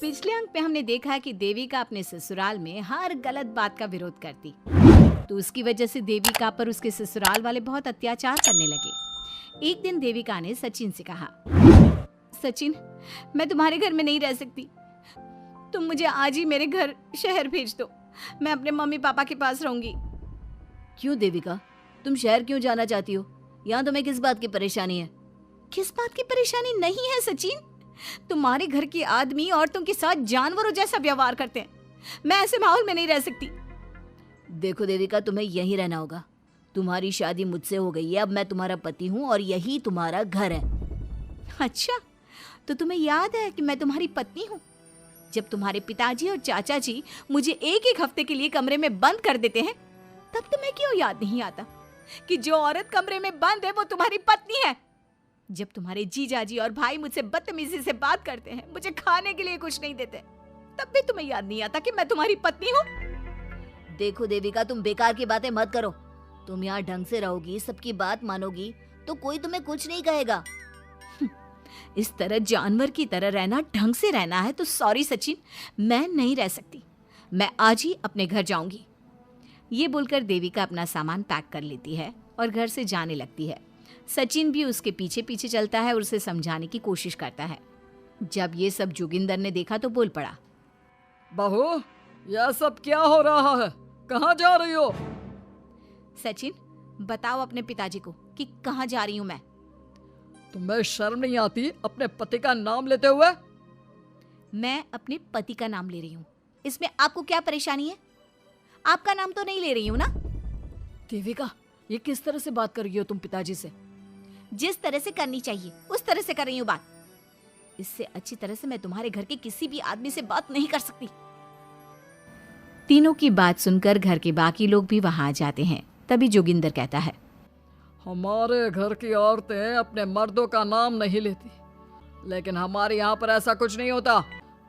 पिछले अंक में हमने देखा कि देविका अपने ससुराल में हर गलत बात का विरोध करती, तो उसकी वजह से देविका पर उसके ससुराल वाले बहुत अत्याचार करने लगे। एक दिन देविका ने सचिन से कहा, सचिन, मैं तुम्हारे घर में नहीं रह सकती, तुम मुझे आज ही मेरे घर शहर भेज दो, मैं अपने मम्मी पापा के पास रहूंगी। क्यों देविका, तुम शहर क्यों जाना चाहती हो? यहाँ तुम्हें किस बात की परेशानी है? किस बात की परेशानी नहीं है सचिन, तुम्हारे घर के आदमी औरतों के साथ जानवरों जैसा व्यवहार करते हैं, मैं ऐसे माहौल में नहीं रह सकती। देखो देविका, तुम्हें यहीं रहना होगा। तुम्हारी शादी मुझसे हो गई है, अब मैं तुम्हारा पति हूँ और यही तुम्हारा घर है। अच्छा, तो तुम्हें याद है कि मैं तुम्हारी पत्नी हूँ? जब तुम्हारे पिताजी और चाचा जी मुझे एक एक हफ्ते के लिए कमरे में बंद कर देते हैं, तब तुम्हें क्यों याद नहीं आता कि जो औरत कमरे में बंद है वो तुम्हारी पत्नी है? जब तुम्हारे जीजाजी और भाई मुझसे बदतमीजी से बात करते हैं, मुझे खाने के लिए कुछ नहीं देते, तब भी तुम्हें याद नहीं आता कि मैं तुम्हारी पत्नी हूँ? देखो देविका, तुम बेकार की बातें मत करो। तुम यहाँ ढंग से रहोगी, सबकी बात मानोगी, तो कोई तुम्हें कुछ नहीं कहेगा। इस तरह जानवर की तरह रहना ढंग से रहना है तो सॉरी सचिन, मैं नहीं रह सकती, मैं आज ही अपने घर जाऊंगी। ये बोलकर देविका अपना सामान पैक कर लेती है और घर से जाने लगती है। सचिन भी उसके पीछे पीछे चलता है और उसे समझाने की कोशिश करता है। जब ये सब जोगिंदर ने देखा तो बोल पड़ा, बहू, यह सब क्या हो रहा है? कहाँ जा रही हो? सचिन, बताओ अपने पिताजी को कि कहाँ जा रही हूँ मैं। तुम्हें शर्म नहीं आती अपने पति का नाम लेते हुए? मैं अपने पति का नाम ले रही हूँ, इसमें आपको क्या परेशानी है? आपका नाम तो नहीं ले रही हूँ ना? देविका, ये किस तरह से बात कर रही हो तुम पिताजी से? जिस तरह से करनी चाहिए उस तरह से कर रही हूँ बात। इससे अच्छी तरह से मैं तुम्हारे घर के किसी भी आदमी से बात नहीं कर सकती। तीनों की बात सुनकर घर के बाकी लोग भी वहां आ जाते हैं। तभी जोगिंदर कहता है, हमारे घर की औरतें अपने मर्दों का नाम नहीं लेती, लेकिन हमारे यहाँ पर ऐसा कुछ नहीं होता।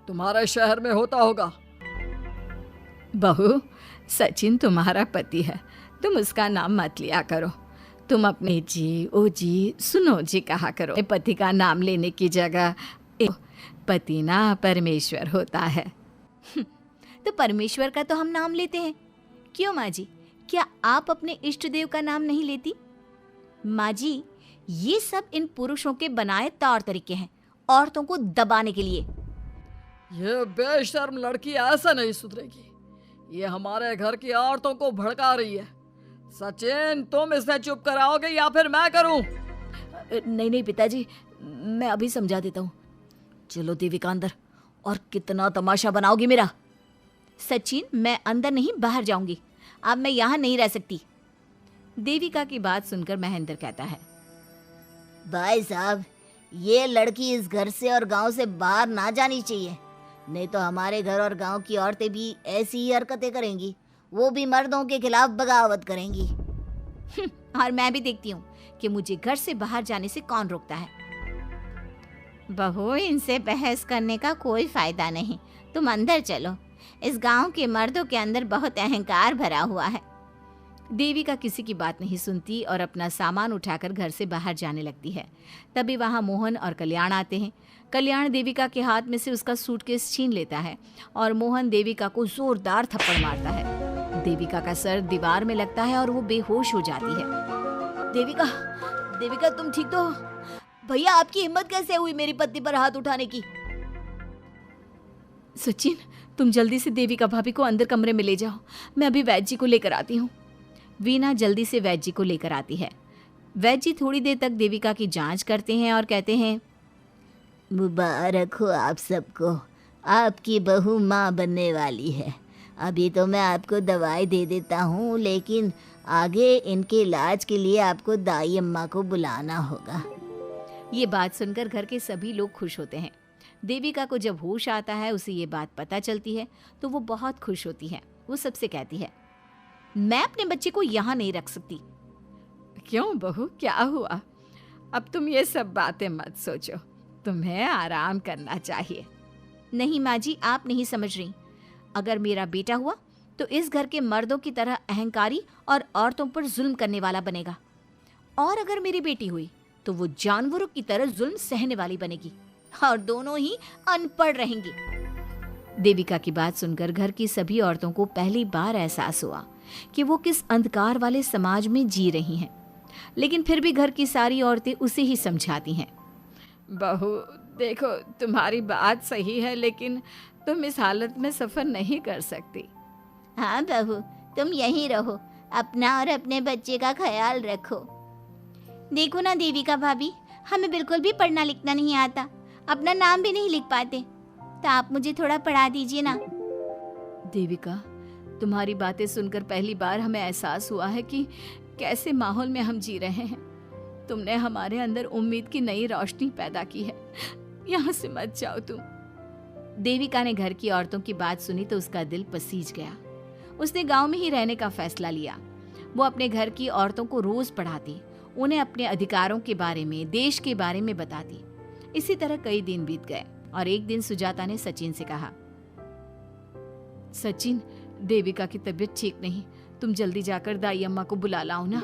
तुम्हारे शहर में होता होगा। बहू, सचिन तुम्हारा पति है, तुम उसका नाम मत लिया करो। तुम अपने जी, ओ जी, सुनो जी कहा करो। पति का नाम लेने की जगह पति ना परमेश्वर होता है। तो परमेश्वर का तो हम नाम लेते हैं। क्यों माँ जी, क्या आप अपने इष्ट देव का नाम नहीं लेती? माँ जी, ये सब इन पुरुषों के बनाए तौर तरीके हैं, औरतों को दबाने के लिए। ये बेशर्म लड़की ऐसा नहीं सुधरेगी। ये हमारे घर की औरतों को भड़का रही है। सचिन, तुम इसे चुप कराओगे या फिर मैं करूं? नहीं नहीं पिताजी, मैं अभी समझा देता हूँ। चलो देविका अंदर, और कितना तमाशा बनाओगी मेरा। सचिन, मैं अंदर नहीं बाहर जाऊंगी, अब मैं यहाँ नहीं रह सकती। देविका की बात सुनकर महेंद्र कहता है, भाई साहब, ये लड़की इस घर से और गांव से बाहर ना जानी चाहिए, नहीं तो हमारे घर और गांव की औरतें भी ऐसी ही हरकतें करेंगी, वो भी मर्दों के खिलाफ बगावत करेंगी। और मैं भी देखती हूँ कि मुझे घर से बाहर जाने से कौन रोकता है। बहू, इनसे बहस करने का कोई फायदा नहीं, तुम अंदर चलो। इस गांव के मर्दों के अंदर बहुत अहंकार भरा हुआ है। देविका किसी की बात नहीं सुनती और अपना सामान उठाकर घर से बाहर जाने लगती है। तभी वहां मोहन और कल्याण आते हैं। कल्याण देविका के हाथ में से उसका सूटकेस छीन लेता है और मोहन देविका को जोरदार थप्पड़ मारता है। देविका का सर दीवार में लगता है और वो बेहोश हो जाती है। देविका, देविका तुम ठीक तो हो? भैया, आपकी हिम्मत कैसे हुई मेरी पत्नी पर हाथ उठाने की? सचिन, तुम जल्दी से देविका भाभी को अंदर कमरे में ले जाओ, मैं अभी वैद्य जी को लेकर आती हूँ। वीना जल्दी से वैद्य जी को लेकर आती है। वैद्य जी थोड़ी देर तक देविका की जांच करते हैं और कहते हैं, मुबारक हो आप सबको, आपकी बहू माँ बनने वाली है। अभी तो मैं आपको दवाई दे देता हूँ, लेकिन आगे इनके इलाज के लिए आपको दाई अम्मा को बुलाना होगा। ये बात सुनकर घर के सभी लोग खुश होते हैं। देविका को जब होश आता है, उसे ये बात पता चलती है तो वो बहुत खुश होती है। वो सबसे कहती है, मैं अपने बच्चे को यहाँ नहीं रख सकती। क्यों बहू, क्या हुआ? अब तुम ये सब बातें मत सोचो, तुम्हें आराम करना चाहिए। नहीं माँ जी, आप नहीं समझ रही। अगर मेरा बेटा हुआ तो इस घर के मर्दों की तरह अहंकारी और औरतों पर जुल्म करने वाला बनेगा, और अगर मेरी बेटी हुई तो वो जानवरों की तरह जुल्म सहने वाली बनेगी, और दोनों ही अनपढ़ रहेंगी। देविका की बात सुनकर घर की सभी औरतों को पहली बार एहसास हुआ कि वो किस अंधकार वाले समाज में जी रही हैं। लेकिन फिर भी घर की सारी औरतें उसे ही समझाती हैं। बहू देखो, तुम्हारी बात सही है, लेकिन तुम इस हालत में सफर नहीं कर सकती। हाँ बहू, तुम यहीं रहो, अपना और अपने बच्चे का ख्याल रखो। देखो ना देविका भाभी, हमें बिल्कुल भी पढ़ना लिखना नहीं आता, अपना नाम भी नहीं लिख पाते, तो आप मुझे थोड़ा पढ़ा दीजिए ना। देविका, तुम्हारी बातें सुनकर पहली बार हमें एहसास हुआ है कि कैसे माहौल में हम जी रहे हैं। तुमने हमारे अंदर उम्मीद की नई रोशनी पैदा की है। यहाँ से मत जाओ तुम। देविका ने घर की औरतों की बात सुनी तो उसका दिल पसीज गया। उसने गांव में ही रहने का फैसला लिया। वो अपने घर की औरतों को रोज पढ़ाती, उन्हें अपने अधिकारों के बारे में, देश के बारे में बताती। इसी तरह कई दिन बीत गए और एक दिन सुजाता ने सचिन से कहा, सचिन, देविका की तबीयत ठीक नहीं, तुम जल्दी जाकर दाई अम्मा को बुला लाओ ना।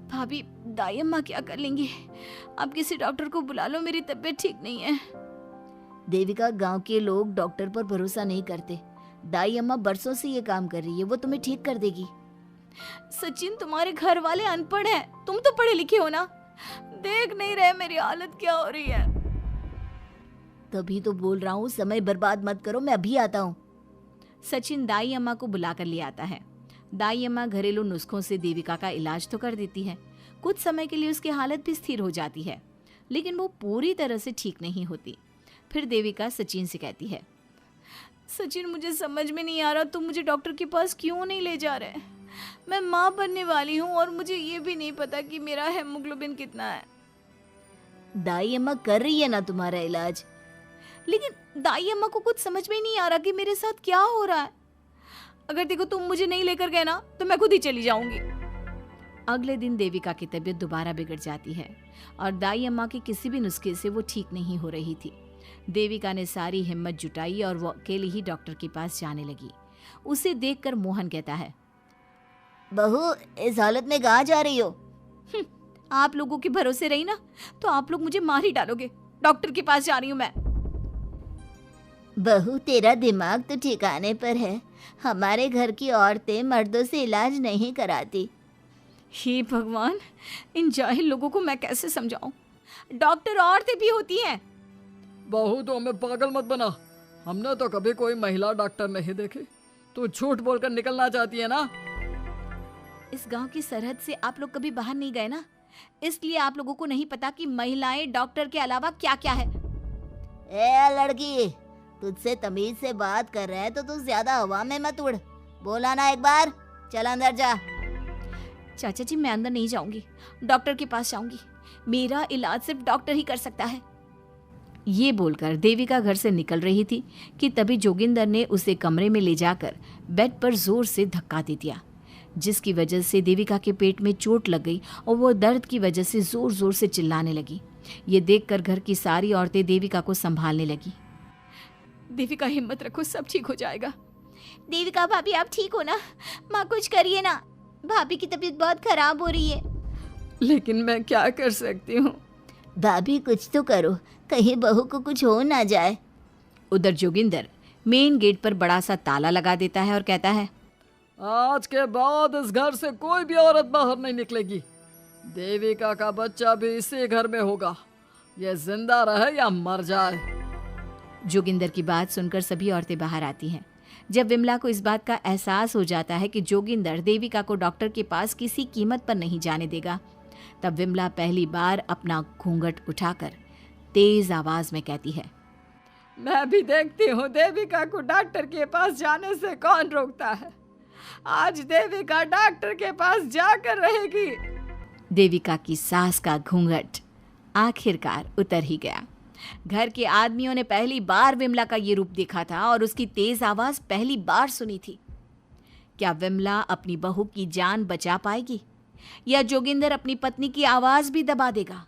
भाभी, दाई अम्मा क्या कर लेंगी? आप किसी डॉक्टर को बुला लो, मेरी तबीयत ठीक नहीं है। देविका, गांव के लोग डॉक्टर पर भरोसा नहीं करते। दाई अम्मा बरसों से ये काम कर रही है, वो तुम्हें ठीक कर देगी। सचिन, तुम्हारे घर वाले अनपढ़ हैं, तुम तो पढ़े लिखे हो ना, देख नहीं रहे मेरी हालत क्या हो रही है। तभी तो बोल रहा हूँ, समय बर्बाद मत करो, मैं अभी आता हूँ। सचिन दाई अम्मा को बुलाकर ले आता है। दाई अम्मा घरेलू नुस्खों से देविका का इलाज तो कर देती है। कुछ समय के लिए उसकी हालत भी स्थिर हो जाती है, लेकिन वो पूरी तरह से ठीक नहीं होती। फिर देविका सचिन से कहती है, सचिन, मुझे समझ में नहीं आ रहा, तुम मुझे डॉक्टर के पास क्यों नहीं ले जा रहे? मैं माँ बनने वाली हूँ और मुझे ये भी नहीं पता कि मेरा हेमोग्लोबिन कितना है। दाई अम्मा कर रही है ना तुम्हारा इलाज। लेकिन दाई अम्मा को कुछ समझ में नहीं आ रहा कि मेरे साथ क्या हो रहा है। अगर देखो तुम मुझे नहीं लेकर गए ना, तो मैं खुद ही चली जाऊंगी। अगले दिन देविका की तबीयत दोबारा बिगड़ जाती है और दाई अम्मा के किसी भी नुस्खे से वो ठीक नहीं हो रही थी। देविका ने सारी हिम्मत जुटाई और वो अकेली ही डॉक्टर के पास जाने लगी। उसे देखकर मोहन कहता है, बहू, इस हालत में कहाँ जा रही हो? आप लोगों के भरोसे रही ना तो आप लोग मुझे मार ही डालोगे। डॉक्टर के पास जा रही हूँ मैं। बहू, तेरा दिमाग तो ठिकाने पर है। हमारे घर की औरतें मर्दों से इलाज नहीं कराती। हे भगवान, इन जाहिल लोगों को मैं कैसे समझाऊं? डॉक्टर औरतें भी होती हैं। बहू, तो हमें पागल मत बना, हमने तो कभी कोई महिला डॉक्टर नहीं देखी। तू झूठ बोलकर निकलना चाहती है ना? इस गांव की सरहद से आप लोग कभी बाहर नहीं गए ना, इसलिए आप लोगों को नहीं पता कि महिलाएं डॉक्टर के अलावा क्या क्या है। ए लड़की, तुझसे तमीज से बात कर रहे हैं तो तू ज्यादा हवा में मत उड़। बोला ना एक बार, चल अंदर जा। चाचा जी, मैं अंदर नहीं जाऊंगी, डॉक्टर के पास जाऊंगी। मेरा इलाज सिर्फ डॉक्टर ही कर सकता है। ये बोलकर देविका घर से निकल रही थी कि तभी जोगिंदर ने उसे कमरे में ले जाकर बेड पर जोर से धक्का दे दिया, जिसकी वजह से देविका के पेट में चोट लग गई और वो दर्द की वजह से जोर जोर से चिल्लाने लगी। ये देखकर घर की सारी औरतें देविका को संभालने लगी। देविका, हिम्मत रखो, सब ठीक हो जाएगा। देविका भाभी, आप ठीक हो ना? माँ, कुछ करिए ना, भाभी की तबीयत बहुत खराब हो रही है। लेकिन मैं क्या कर सकती हूँ? भाभी, कुछ तो करो, कहीं बहू को कुछ हो ना जाए। उधर जोगिंदर मेन गेट पर बड़ा सा ताला लगा देता है और कहता है, आज के बाद इस घर से कोई भी औरत बाहर नहीं निकलेगी। देविका का बच्चा भी इसी घर में होगा, ये जिंदा रहे या मर जाए। जोगिंदर की बात सुनकर सभी औरतें बाहर आती हैं। जब विमला को इस बात का एहसास हो जाता है कि जोगिंदर देविका को डॉक्टर के पास किसी कीमत पर नहीं जाने देगा, तब विमला पहली बार अपना घूंघट उठाकर तेज आवाज में कहती है, मैं भी देखती हूँ देविका को डॉक्टर के पास जाने से कौन रोकता है। आज देविका डॉक्टर के पास जाकर रहेगी। देविका की सास का घूंघट आखिरकार उतर ही गया। घर के आदमियों ने पहली बार विमला का ये रूप देखा था और उसकी तेज आवाज पहली बार सुनी थी। क्या विमला अपनी बहू की जान बचा पाएगी या जोगिंदर अपनी पत्नी की आवाज भी दबा देगा?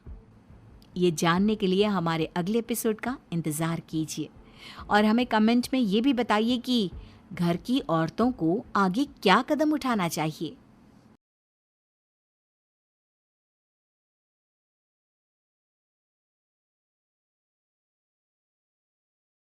ये जानने के लिए हमारे अगले एपिसोड का इंतजार कीजिए और हमें कमेंट में ये भी बताइए कि घर की औरतों को आगे क्या कदम उठाना चाहिए।